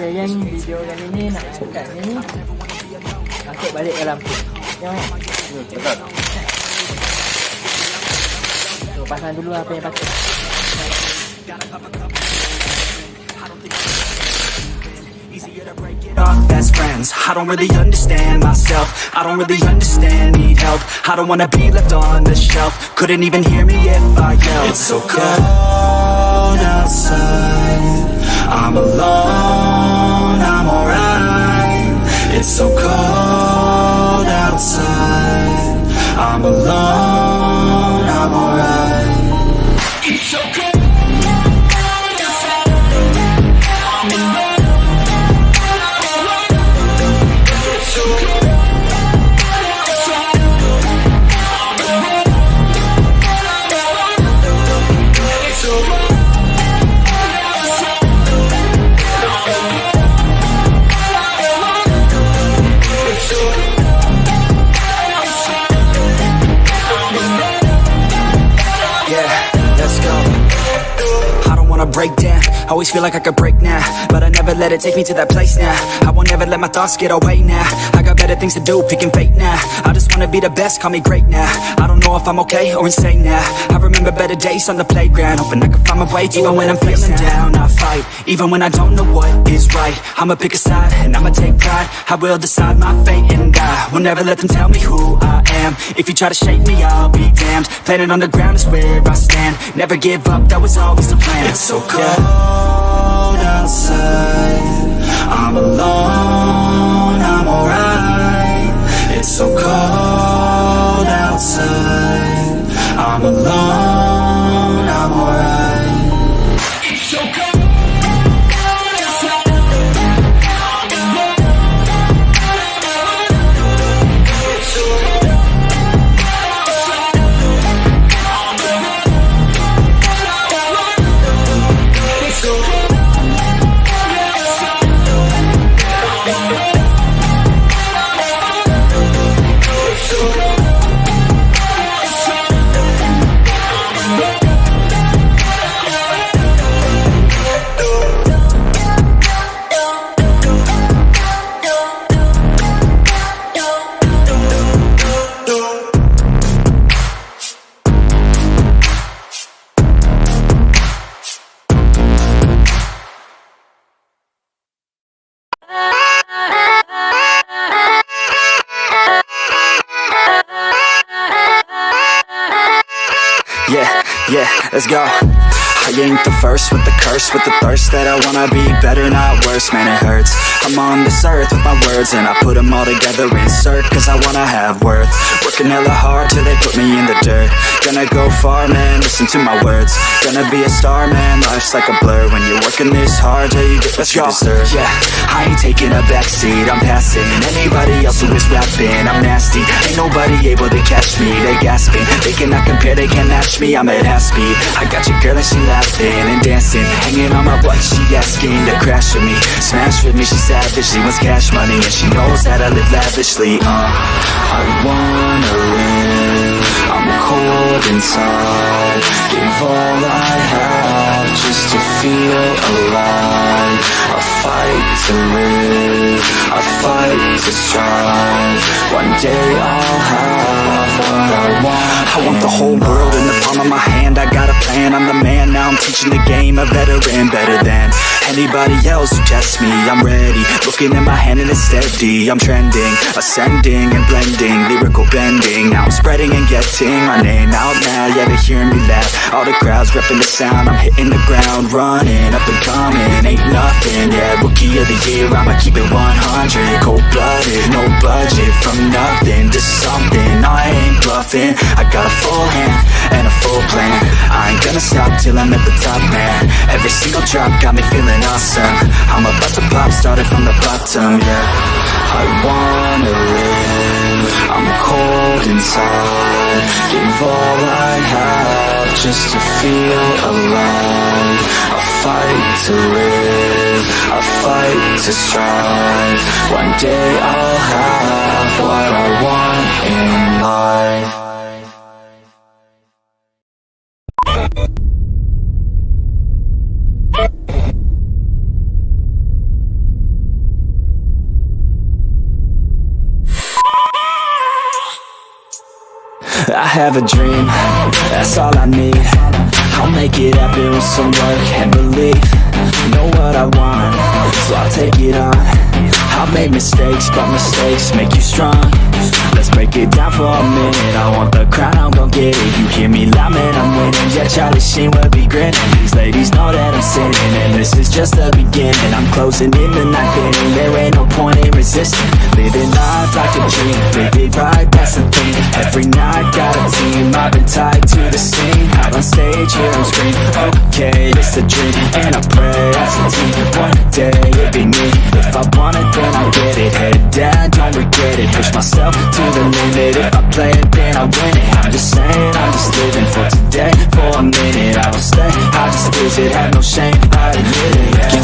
Okay yang video kali ni nak angkat ni masuk balik dalam tu. Tengok. Betul. So pasang dulu apa yang patut. Best friends, I don't really understand myself. I don't really understand, need help. I don't wanna be left on the shelf. Couldn't even hear me if I yelled. It's so cold outside, I'm alone, I'm alright. It's so cold outside, I'm alone, I'm alright. It's so cold. Break down, always feel like I could break now, but I never let it take me to that place now. I won't ever let my thoughts get away now. I got better things to do, picking fate now. I just wanna be the best, call me great now. I don't know if I'm okay or insane now. I remember better days on the playground, hoping I can find my way. Even when I'm feeling down, I fight. Even when I don't know what is right, I'ma pick a side and I'ma take pride. I will decide my fate and I will never let them tell me who I am. If you try to shake me, I'll be damned. Planet on the ground is where I stand. Never give up, that was always the plan. It's so cold outside, I'm alone, I'm alright. It's so cold outside, I'm alone, I'm alright. It's so cold. Yeah, let's go. I ain't the first with the curse, with the thirst that I wanna be better, not worse, man it hurts. I'm on this earth with my words and I put them all together, insert, cause I wanna have worth. Working hella hard till they put me in the dirt. Gonna go far, man, listen to my words. Gonna be a star, man, life's like a blur. When you're working this hard, yeah, you get what you deserve. Yeah, I ain't taking a backseat, I'm passing anybody else who is rapping. I'm nasty, ain't nobody able to catch me. They gasping, they cannot compare, they can't match me. I'm at half speed, I got your girl and she laughing and dancing, hanging on my butt, she asking to crash with me, smash with me, she savage, she wants cash money and she knows that I live lavishly. I wanna live, I'm cold inside, give all I have just to feel alive. I fight to live, I fight to strive, one day I'll have what I want. I want the whole world in the palm of my hand, I got a plan, I'm the man, now I'm teaching the game, a veteran, better than anybody else who tests me. I'm ready, looking at my hand and it's steady. I'm trending, ascending and blending, lyrical bending. Now I'm spreading and getting my name out now. Yeah, they hearing me laugh, all the crowds repping the sound. I'm hitting the ground, running, up and coming, ain't nothing. Yeah, rookie of the year, I'ma keep it 100. Cold-blooded, no budget, from nothing to something. I ain't bluffing, I got a full hand and a full plan. I ain't gonna stop till I'm at the top, man. Every single drop got me feeling awesome. I'm about to pop, started from the bottom, yeah. I wanna live, I'm cold inside, give all I have just to feel alive. I fight to live, I fight to strive, one day I'll have what I want in life. I have a dream, that's all I need. I'll make it happen with some work and belief. Know what I want, so I'll take it on. I've made mistakes, but mistakes make you strong. Let's break it down for a minute. I want the crown, I'm gon' get it. You hear me loud, man, I'm winning. Yeah, Charlie Sheen will be grinning. These ladies know that I'm sinning, and this is just the beginning. I'm closing in the night inning. There ain't no point in resisting. Living life like a dream, live it right, that's the thing. Every night got a team, I've been tied to the scene. Out on stage, here I'm screaming. Okay, it's a dream, and I pray as a team. One day it'll be me. If I want it, then I get it. Head down, don't regret it. Push myself to the limit. If I play it, then I win it. I'm just saying, I'm just living for today. For a minute, I will stay. I just visit, have no shame, I admit it.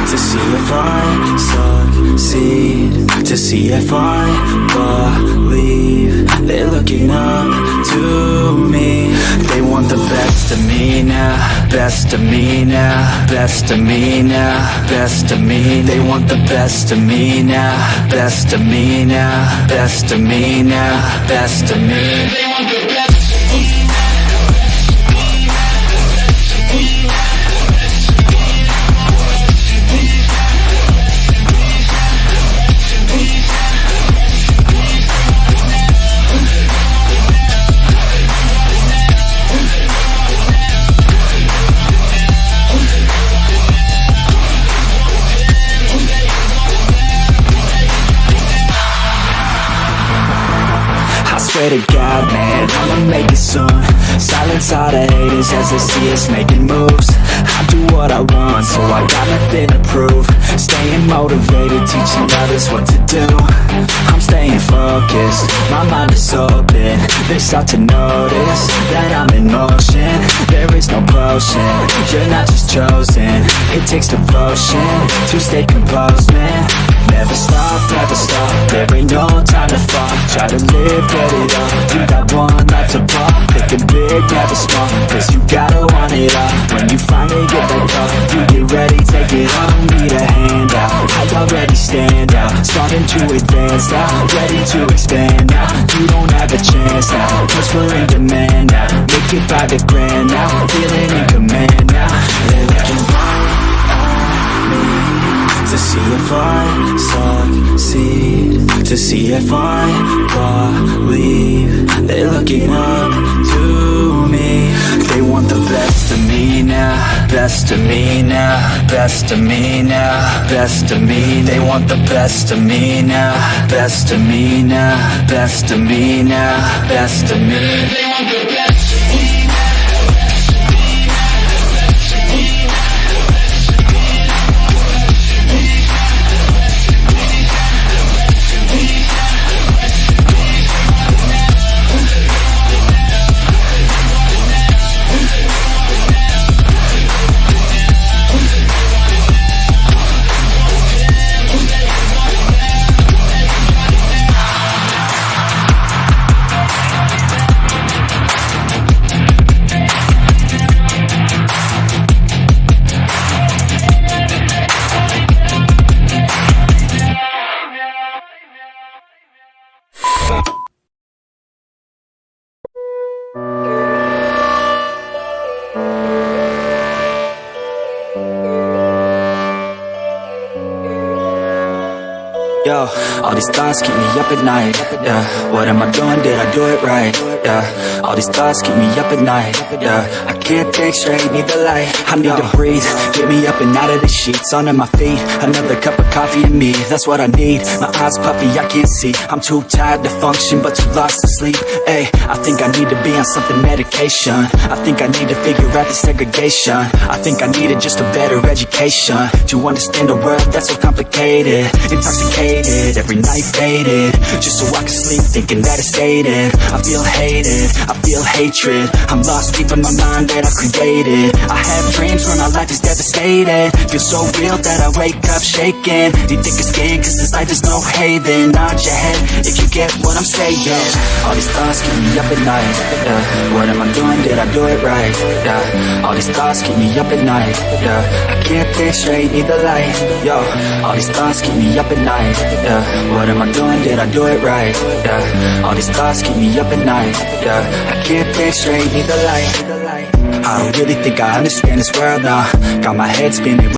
To see if I succeed, to see if I believe. They're looking up to me. They want the best of me now, best of me now, best of me now, best of me. They want the best of me now, best of me now, best of me now, best of me. They want the best. Swear to God, man, I'ma make it soon. Silence all the haters as they see us making moves. I do what I want, so I got nothing to prove. Staying motivated, teaching others what to do. I'm staying focused, my mind is open. They start to notice that I'm in motion. There is no potion, you're not just chosen. It takes devotion to stay composed, man. Never stop, never stop. There ain't no time to fall. Try to live, get it on. You got one life to pop. Thinking big, never small. Cause you gotta want it all. When you finally get that call, you get ready, take it on. Need a handout, I already stand out. Starting to advance now, ready to expand now. You don't have a chance now, cause we're in demand now. Make it by the grand now, feeling in command now. They're looking right at me to see if I succeed, to see if I believe. They're looking up to me. They want the best of me now, best of me now, best of me now, best of me. They want the best of me now, best of me now, best of me now, best of me. They want the best of me. Yo, all these thoughts keep me up at night. Yeah, what am I doing? Did I do it right? Yeah, all these thoughts keep me up at night. Yeah, I can't think straight, need the light. I need to breathe, get me up and out of the sheets. Under my feet, another cup of coffee and me. That's what I need, my eyes puffy, I can't see. I'm too tired to function, but too lost to sleep. Ay, I think I need to be on something medication. I think I need to figure out the segregation. I think I needed just a better education to understand a world that's so complicated. Intoxicated, every night faded, just so I can sleep thinking that it's faded. I feel hated, I feel hatred. I'm lost deep in my mind that I created. I have dreams when my life is devastated. Feel so real that I wake up shaking. Need thick skin cause this life is no haven. Nod your head if you get what I'm saying. All these thoughts keep me up at night. Yeah, what am I doing? Did I do it right? Yeah, all these thoughts keep me up at night. Yeah, I can't think straight, need the light. Yo, all these thoughts keep me up at night. Yeah, what am I doing? Did I do it right? Yeah, all these thoughts keep me up at night. Yeah, I can't think straight, need the light. I don't really think I understand this world now. Got my head spinning.